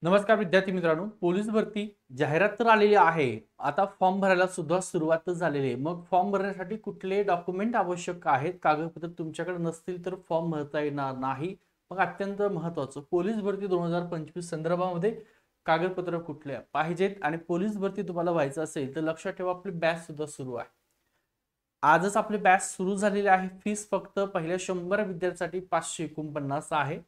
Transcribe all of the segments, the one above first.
नमस्कार विद्यार्थी मित्रांनो, पोलीस भरती जाहिरात तर आलेली आहे. आता फॉर्म भरायला सुद्धा सुरुवात झालेली आहे. मग फॉर्म भरण्यासाठी कुठले डॉक्युमेंट आवश्यक आहेत, कागदपत्र तुमच्याकडे नसतील तर फॉर्म भरता येणार नाही. मग अत्यंत महत्त्वाचं, पोलीस भरती 2025 संदर्भामध्ये कागदपत्र कुठले पाहिजेत आणि पोलीस भरती तुम्हाला व्हायचं असेल तर लक्षात ठेवा, आपली बॅच सुद्धा सुरू आहे. आजच आपली बॅच सुरू झालेली आहे. फीस फक्त पहिल्या 100 विद्यार्थ्यांसाठी 549 आहे.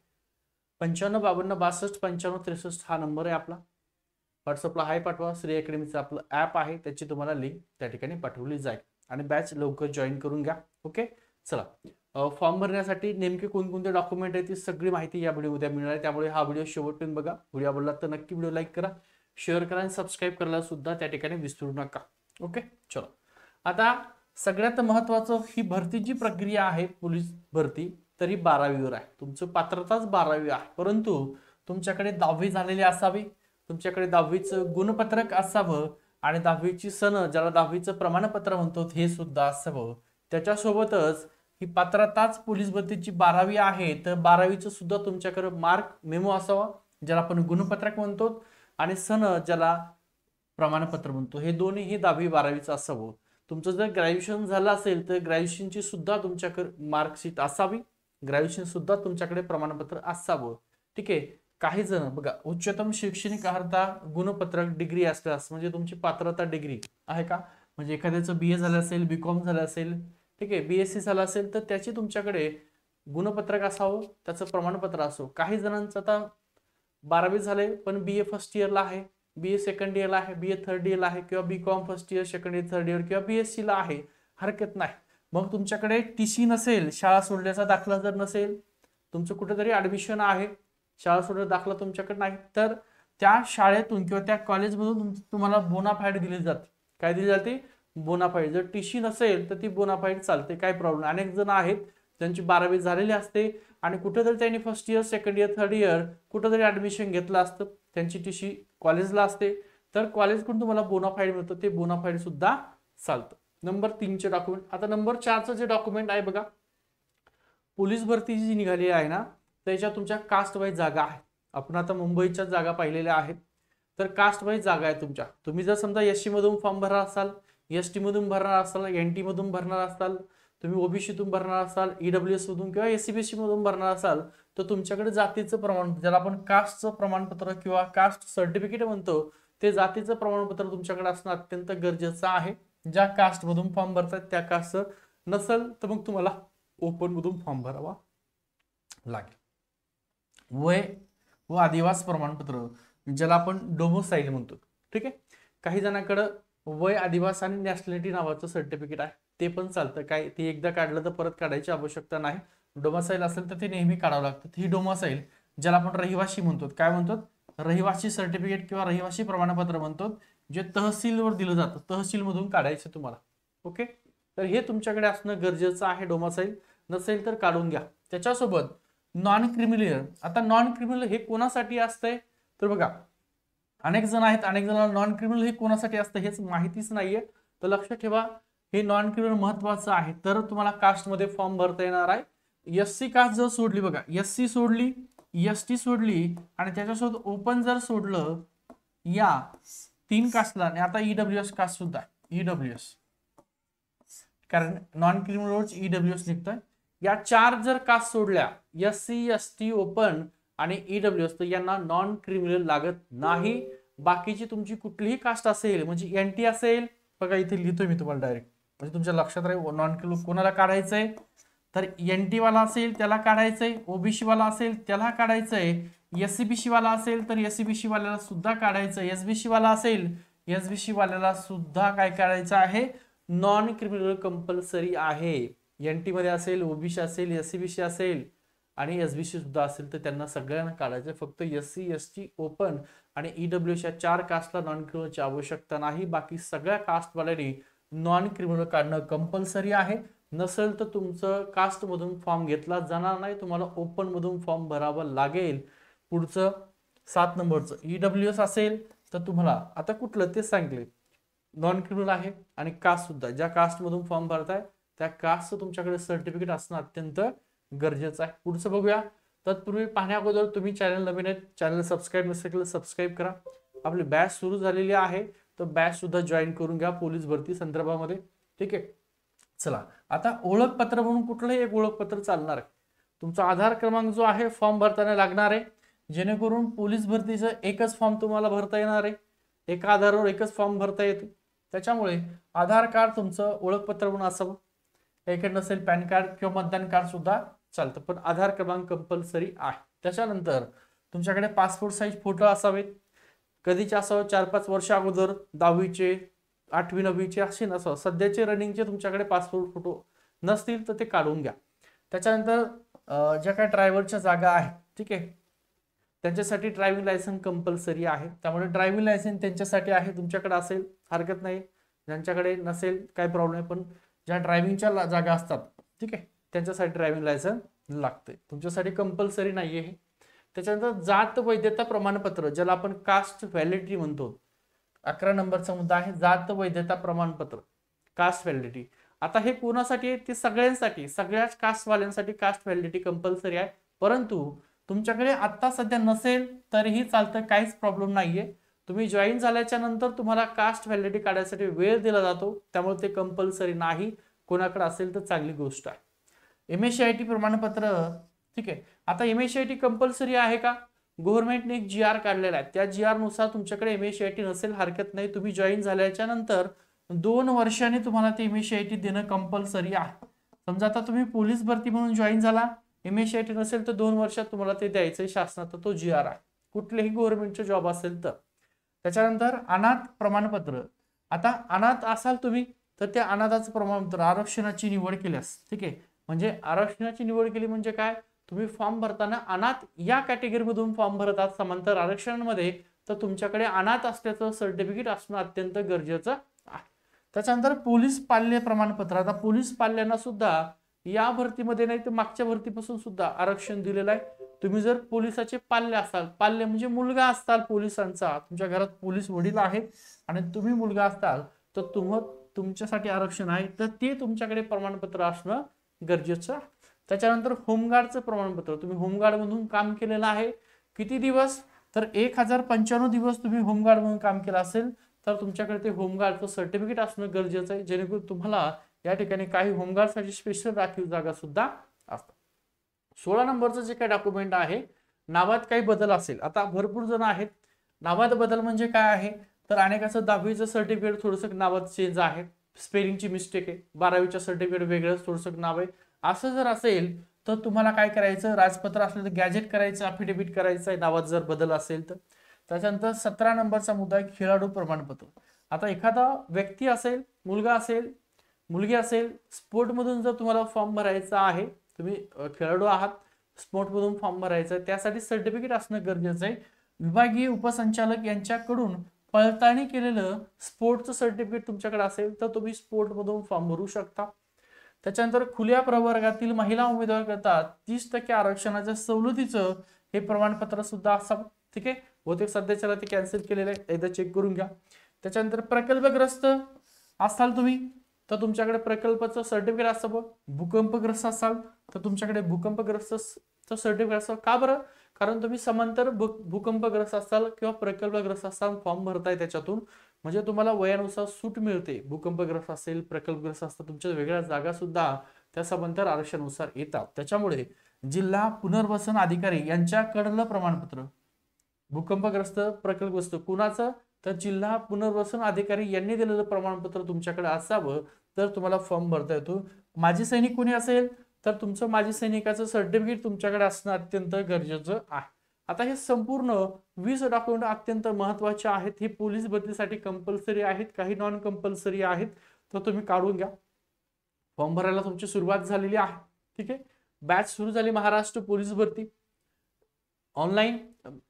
9552625563 हा नंबर आहे आपला. व्हॉट्सअपला हाय पाठवा. श्री अकॅडमीचं आपलं ॲप आहे, त्याची तुम्हाला लिंक त्या ठिकाणी पाठवली जाईल आणि बॅच लवकर जॉईन करून घ्या. ओके, चला. फॉर्म भरण्यासाठी नेमके कोणकोणते डॉक्युमेंट आहेत ती सगळी माहिती या व्हिडिओ उद्या मिळणार आहे. त्यामुळे हा व्हिडिओ शेवटपर्यंत बघा. व्हिडिओ आवडला तर नक्की व्हिडिओ लाईक करा, शेअर करा आणि सबस्क्राईब करायला सुद्धा त्या ठिकाणी विसरू नका. ओके, चलो. आता सगळ्यात महत्त्वाचं, ही भरतीची प्रक्रिया आहे पोलीस भरती, तरी 12वीवर आहे. तुमचं पात्रताच 12वी आहे, परंतु तुमच्याकडे 10वी झालेली असावी, तुमच्याकडे 10वीचं गुणपत्रक असावं आणि 10वीची सनद, ज्याला 10वीचं प्रमाणपत्र म्हणतो, हे सुद्धा असावं. त्याच्यासोबतच ही पात्रताच पोलीस भरतीची 12वी आहे, तर 12वीचं सुद्धा तुमच्याकडे मार्क मेमो असावा, ज्याला आपण गुणपत्रक म्हणतो, आणि सनद, ज्याला प्रमाणपत्र म्हणतो. हे दोन्ही 10वी 12वीचं असावं. तुमचं जर ग्रॅज्युएशन झालं असेल तर ग्रॅज्युएशनची सुद्धा तुमच्याकडे मार्कशीट असावी, ग्रॅज्युएशन सुद्धा तुमच्याकडे प्रमाणपत्र असावं. ठीक आहे. काही जण बघा, उच्चतम शैक्षणिक अर्हता गुणपत्रक डिग्री असल्यास, म्हणजे तुमची पात्रता डिग्री आहे का, म्हणजे एखाद्याचं BA झालं असेल, BCom झालं असेल, ठीक आहे, BSc झालं असेल, तर त्याची तुमच्याकडे गुणपत्रक असावं, त्याचं प्रमाणपत्र असो. काही जणांचं आता 12वी झाले पण BA फर्स्ट इयरला आहे, BA सेकंड इयरला आहे, BA थर्ड इयरला आहे, किंवा BCom first year second year third year, किंवा BSc ला आहे, हरकत नाही. मग तुमच्याकडे TC नसेल, शाळा सोडल्याचा दाखला जर नसेल, तुमचं कुठेतरी ऍडमिशन आहे, शाळा सोडल्याचा दाखला तुमच्याकडे नाही, तर त्या शाळेतून किंवा त्या कॉलेजमधून तुम्हाला बोनाफाईड दिली जाते. काय दिली जाते? बोनाफाईड. जर TC नसेल तर ती बोनाफाईड चालते, काय प्रॉब्लेम. अनेक जण आहेत ज्यांची 12वी झालेली असते आणि कुठेतरी त्यांनी first year second year third year कुठेतरी ऍडमिशन घेतलं असतं, त्यांची TC कॉलेजला असते, तर कॉलेजकडून तुम्हाला बोनाफाईड मिळतं, ते बोनाफाईड सुद्धा चालतं. नंबर 3चे डॉक्युमेंट. आता नंबर 4चं जे डॉक्युमेंट आहे बघा, पोलीस भरती जी निघाली आहे ना, त्याच्या तुमच्या कास्ट वाईज जागा आहे. आपण आता मुंबईच्या जागा पाहिलेल्या आहेत, तर कास्ट वाईज जागा आहे तुमच्या. तुम्ही जर समजा SC मधून फॉर्म भरणार असाल, ST मधून भरणार असाल, NT मधून भरणार असाल, तुम्ही OBCतून भरणार असाल, EWS मधून किंवा SCBC मधून भरणार असाल, तर तुमच्याकडे जातीचं प्रमाण, ज्याला आपण कास्टचं प्रमाणपत्र किंवा कास्ट सर्टिफिकेट म्हणतो, ते जातीचं प्रमाणपत्र तुमच्याकडे असणं अत्यंत गरजेचं आहे. ज्या कास्ट मधून फॉर्म भरतात त्या कास्ट नसेल तर मग तुम्हाला ओपन मधून फॉर्म भरावा लागेल. वय व आदिवास प्रमाणपत्र, ज्याला आपण डोमोसाईल म्हणतो. ठीक आहे. काही जणांकडे वय, आदिवास आणि नॅशनॅलिटी नावाचं सर्टिफिकेट आहे, ते पण चालतं. काय, ते एकदा काढलं तर परत काढायची आवश्यकता नाही. डोमासाईल असेल तर ते नेहमी काढावं लागतं. ही डोमासाईल, ज्याला आपण रहिवासी म्हणतो, काय म्हणतो, रहिवासी सर्टिफिकेट किंवा रहिवासी प्रमाणपत्र म्हणतो, जे तहसीलवर दिलं जातं, तहसील मधून काढायचं तुम्हाला. ओके, तर हे तुमच्याकडे असणं गरजेचं आहे. डोमासाईल नसेल तर काढून घ्या. त्याच्यासोबत नॉन क्रिमिनल. आता नॉन क्रिमिनल हे कोणासाठी असतंय, तर बघा, अनेक जण आहेत, अनेक जणांना नॉन क्रिमिनल हे कोणासाठी असतं हेच माहितीच नाहीये, तर लक्षात ठेवा, हे नॉन क्रिमिनल महत्वाचं आहे, तर तुम्हाला कास्टमध्ये फॉर्म भरता येणार आहे. SC कास्ट जर सोडली, बघा, SC सोडली, ST सोडली आणि त्याच्यासोबत ओपन जर सोडलं, या 3 कास्टला, आणि आता EWS कास्ट सुद्धा, EWS, कारण नॉन क्रिमिनलवरच EWS निघतोय, या 4 जर कास्ट सोडल्या, SC ST ओपन आणि EWS, तर यांना नॉन क्रिमिनल लागत नाही. बाकीची तुमची कुठलीही कास्ट असेल, म्हणजे NT असेल, बघा इथे लिहितोय मी तुम्हाला डायरेक्ट, म्हणजे तुमच्या लक्षात राहील. नॉन क्रिमिनल कोणाला काढायचंय, तर NT वाला असेल त्याला काढायचंय, OBC वाला असेल त्याला काढायचंय, SCBC वाला असेल तर SCBC वाल्याला सुद्धा काढायचंय, SBC वाला असेल SBC वाल्याला सुद्धा काय करायचं आहे, नॉन क्रिमिनल कंपल्सरी आहे. NT मध्ये असेल, OBC असेल, SCBC असेल आणि SBC सुद्धा असेल, तर त्यांना सगळ्यांना काढायचं. फक्त SC ST ओपन आणि EWS या 4 कास्टला नॉन क्रिमिनलची आवश्यकता नाही. बाकी सगळ्या कास्टवाल्यांनी नॉन क्रिमिनल काढणं कंपल्सरी आहे. नसेल तर तुमचं कास्ट मधून फॉर्म घेतला जाणार नाही, तुम्हाला ओपन मधून फॉर्म भरावा लागेल. पुढचं 7 नंबरचं EWS असेल तर तुम्हाला आता कुठलं ते सांगितले, नॉन क्रिमिनल आहे आणि कास्ट सुद्धा, ज्या कास्ट मधून फॉर्म भरताय त्या कास्टचं तुमच्याकडे सर्टिफिकेट असणं अत्यंत गरजेचं आहे. पुढचं बघूया, तत्पूर्वी पाहण्या अगोदर तुम्ही चॅनल नवीन आहेत, चॅनल सबस्क्राईब नसेल केलं सबस्क्राईब करा. आपली बॅच सुरू झालेली आहे, तर बॅच सुद्धा जॉईन करून घ्या पोलीस भरती संदर्भामध्ये. ठीक आहे, चला आता ओळखपत्र म्हणून कुठलंही एक ओळखपत्र चालणार आहे. तुमचा आधार क्रमांक जो आहे फॉर्म भरताना लागणार आहे, जेणेकरून पोलीस भरतीचं एकच फॉर्म तुम्हाला भरता येणार आहे. एका आधारावर एकच फॉर्म भरता येतो. त्याच्यामुळे आधार कार्ड तुमचं ओळखपत्र म्हणून असावं. एखादं नसेल पॅन कार्ड किंवा मतदान कार्ड सुद्धा चालतं, पण आधार क्रमांक कंपल्सरी आहे. त्याच्यानंतर तुमच्याकडे पासपोर्ट साईज फोटो असावेत. कधीचे असावं 4-5 वर्ष अगोदर, 10वीचे, 8वी 9वीचे असे नसावं. सध्याचे रनिंगचे तुमच्याकडे पासपोर्ट फोटो नसतील तर ते काढून घ्या. त्याच्यानंतर ज्या काही ड्रायव्हरच्या जागा आहेत, ठीक आहे, त्यांच्यासाठी ड्रायव्हिंग लायसन्स कंपल्सरी आहे. त्यामुळे ड्रायव्हिंग लायसन्स त्यांच्यासाठी आहे, तुमच्याकडे असेल हरकत नाही, ज्यांच्याकडे नसेल काय प्रॉब्लेम आहे. पण ज्या ड्रायव्हिंगच्या जागा असतात, ठीक आहे, त्यांच्यासाठी ड्रायव्हिंग लायसन्स लागते, तुमच्यासाठी कंपल्सरी नाही आहे. त्याच्यानंतर जात वैधता प्रमाणपत्र, ज्याला आपण कास्ट व्हॅलिडिटी म्हणतो, 11 नंबरचा मुद्दा आहे जात वैधता प्रमाणपत्र, कास्ट व्हॅलिडिटी. आता हे कोणासाठी आहे? ते सगळ्यांसाठी, सगळ्याच कास्टवाल्यांसाठी कास्ट व्हॅलिडिटी कंपल्सरी आहे. परंतु तुमच्याकडे आता सध्या नसेल तरीही चालतं, काहीच प्रॉब्लेम नाहीये. तुम्ही जॉईन झाल्याच्या नंतर तुम्हाला कास्ट व्हॅलिडिटी काढण्यासाठी वेळ दिला जातो, त्यामुळे ते कंपल्सरी नाही. कोणाकडे असेल तर चांगली गोष्ट आहे. MSCIT प्रमाणपत्र, ठीक आहे. आता MSCIT कंपल्सरी आहे का? गव्हर्नमेंटने एक GR काढलेला आहे, त्या GR नुसार तुमच्याकडे MSCIT नसेल हरकत नाही. तुम्ही जॉईन झाल्याच्या नंतर 2 वर्षांनी तुम्हाला ते MSCIT देणं कंपल्सरी आहे. समजा आता तुम्ही पोलीस भरती म्हणून जॉईन झाला, MSCIT नसेल तर 2 वर्षात तुम्हाला ते द्यायचंय, शासनाचा तो GR आहे, कुठलेही गव्हर्नमेंटचे जॉब असेल तर. त्याच्यानंतर अनाथ प्रमाणपत्र. आता अनाथ असाल तुम्ही तर त्या अनाथाचं प्रमाणपत्र, आरक्षणाची निवड केल्यास, ठीक आहे, म्हणजे आरक्षणाची निवड केली म्हणजे काय, तुम्ही फॉर्म भरताना अनाथ या कॅटेगरीमधून फॉर्म भरतात समांतर आरक्षणामध्ये, तर तुमच्याकडे अनाथ असल्याचं सर्टिफिकेट असणं अत्यंत गरजेचं आहे. त्याच्यानंतर पोलीस पाल्य प्रमाणपत्र. आता पोलीस पाल्यांना सुद्धा या भरतीमध्ये नाही तर मागच्या भरतीपासून सुद्धा आरक्षण दिलेलं आहे. तुम्ही जर पोलिसाचे पाल्य असाल, पाल्य म्हणजे मुलगा असताल पोलिसांचा, तुमच्या घरात पोलीस वडील आहेत आणि तुम्ही मुलगा असताल, तर तुमच्यासाठी आरक्षण आहे, तर ते तुमच्याकडे प्रमाणपत्र असणं गरजेचं आहे. त्याच्यानंतर होमगार्डचं प्रमाणपत्र. तुम्ही होमगार्ड म्हणून काम केलेलं आहे, किती दिवस, तर 1095 दिवस तुम्ही होमगार्ड म्हणून काम केलं असेल तर तुमच्याकडे ते होमगार्डचं सर्टिफिकेट असणं गरजेचं आहे, जेणेकरून तुम्हाला या ठिकाणी काही होमगार्डसाठी स्पेशल राखीव जागा सुद्धा असतात. 16 नंबरचं जे काही डॉक्युमेंट आहे, नावात काही बदल असेल. आता भरपूर जण आहेत, नावात बदल म्हणजे काय आहे, तर अनेकाचं 10वीचं सर्टिफिकेट थोडंसं नावात चेंज आहे, स्पेलिंगची मिस्टेक आहे, 12वीच्या सर्टिफिकेट वेगळंच थोडंसं नाव आहे. असं जर असेल तर तुम्हाला काय करायचं, राजपत्र असलं तर गॅजेट करायचं, अफिडेव्हिट करायचं आहे, नावात जर बदल असेल तर. त्याच्यानंतर 17 नंबरचा मुद्दा आहे खेळाडू प्रमाणपत्र. आता एखादा व्यक्ती असेल, मुलगा असेल, मुलगी असेल, स्पोर्टमधून जर तुम्हाला फॉर्म भरायचा आहे, तुम्ही खेळाडू आहात, स्पोर्टमधून फॉर्म भरायचा आहे, त्यासाठी सर्टिफिकेट असणं गरजेचं आहे. विभागीय उपसंचालक यांच्याकडून पडताळणी केलेलं स्पोर्टचं सर्टिफिकेट तुमच्याकडे असेल तर तुम्ही स्पोर्टमधून फॉर्म भरू शकता. त्याच्यानंतर खुल्या प्रवर्गातील महिला उमेदवार करता 30% आरक्षणाच्या सवलतीचं हे प्रमाणपत्र सुद्धा असावं, ठीक आहे. बहुतेक सध्याच्याला ते कॅन्सल केलेलं आहे, एकदा चेक करून घ्या. त्याच्यानंतर प्रकल्पग्रस्त असाल तुम्ही तर तुमच्याकडे प्रकल्पाचं सर्टिफिकेट असावं. भूकंपग्रस्त असाल तर तुमच्याकडे भूकंपग्रस्त सर्टिफिकेट असावं. का बरं, कारण तुम्ही समांतर भूकंपग्रस्त असाल किंवा प्रकल्पग्रस्त असाल, फॉर्म भरताय त्याच्यातून, म्हणजे तुम्हाला वयानुसार सूट मिळते. भूकंपग्रस्त असेल, प्रकल्पग्रस्त असतात, तुमच्या वेगळ्या जागा सुद्धा त्या समांतर आरक्षणानुसार येतात. त्याच्यामुळे जिल्हा पुनर्वसन अधिकारी यांच्याकडलं प्रमाणपत्र, भूकंपग्रस्त, प्रकल्पग्रस्त कुणाचं, तर जिल्हा पुनर्वसन अधिकारी यांनी दिलेलं प्रमाणपत्र तुमच्याकडे असावं तर तुम्हाला फॉर्म भरता येतो. माजी सैनिक कोणी असेल तर तुमचं माजी सैनिकाचं सर्टिफिकेट तुमच्याकडे असणं अत्यंत गरजेचं आहे. आता हे संपूर्ण 20 डॉक्युमेंट अत्यंत महत्वाचे आहेत. हे पोलीस भरतीसाठी कंपल्सरी आहेत, काही नॉन कंपल्सरी आहेत, तर तुम्ही काढून घ्या. फॉर्म भरायला तुमची सुरुवात झालेली आहे, ठीक आहे. बॅच सुरू झाली महाराष्ट्र पोलीस भरती. ऑनलाईन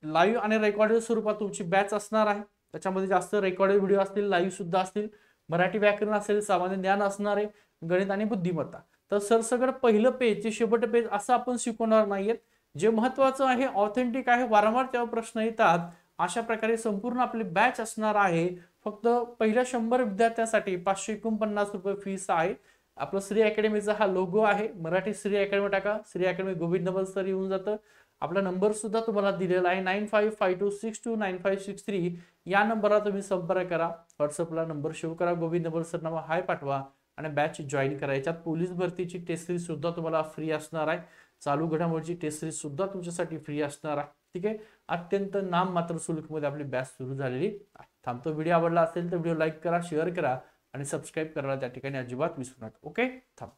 लाईव्ह आणि रेकॉर्डेड स्वरूपात तुमची बॅच असणार आहे. त्याच्यामध्ये जास्त रेकॉर्डेड व्हिडिओ असतील, लाईव्ह सुद्धा असतील, मराठी व्याकरण असेल, सामान्य ज्ञान असणार आहे, गणित आणि बुद्धिमत्ता. तर सरसकट पहिलं पेज ते शेवट पेज असं आपण शिकवणार नाहीयेत. जे महत्वाचं आहे, ऑथेंटिक आहे, वारंवार तेव्हा प्रश्न येतात, अशा प्रकारे संपूर्ण आपली बॅच असणार आहे. फक्त पहिल्या 100 विद्यार्थ्यांसाठी 549 रुपये फीस आहे. आपलं श्री अकॅडमीचा हा लोगो आहे, मराठी श्री अकॅडमी टाका, श्री अकॅडमी गोविंद नवल सर येऊन जातं. आपला नंबर सुद्धा तुम्हाला दिलेला आहे 9552629563 या नंबरला तुम्ही संपर्क करा. व्हॉट्सअपला नंबर सेव्ह करा, गोविंद बोरसर नाव हाय पाठवा आणि बॅच जॉईन करा. याच्यात पोलीस भरतीची टेस्ट सिरीज सुद्धा तुम्हाला फ्री असणार आहे. चालू घडामोडीची टेस्ट सिरीज सुद्धा तुमच्यासाठी फ्री असणार आहे. ठीक आहे, अत्यंत नाममात्र शुल्कमध्ये आपली बॅच सुरू झालेली आहे. थांबतो. व्हिडिओ आवडला असेल तर व्हिडिओ लाईक करा, शेअर करा आणि सबस्क्राईब करायला त्या ठिकाणी अजिबात विसरू नका. ओके, थांब.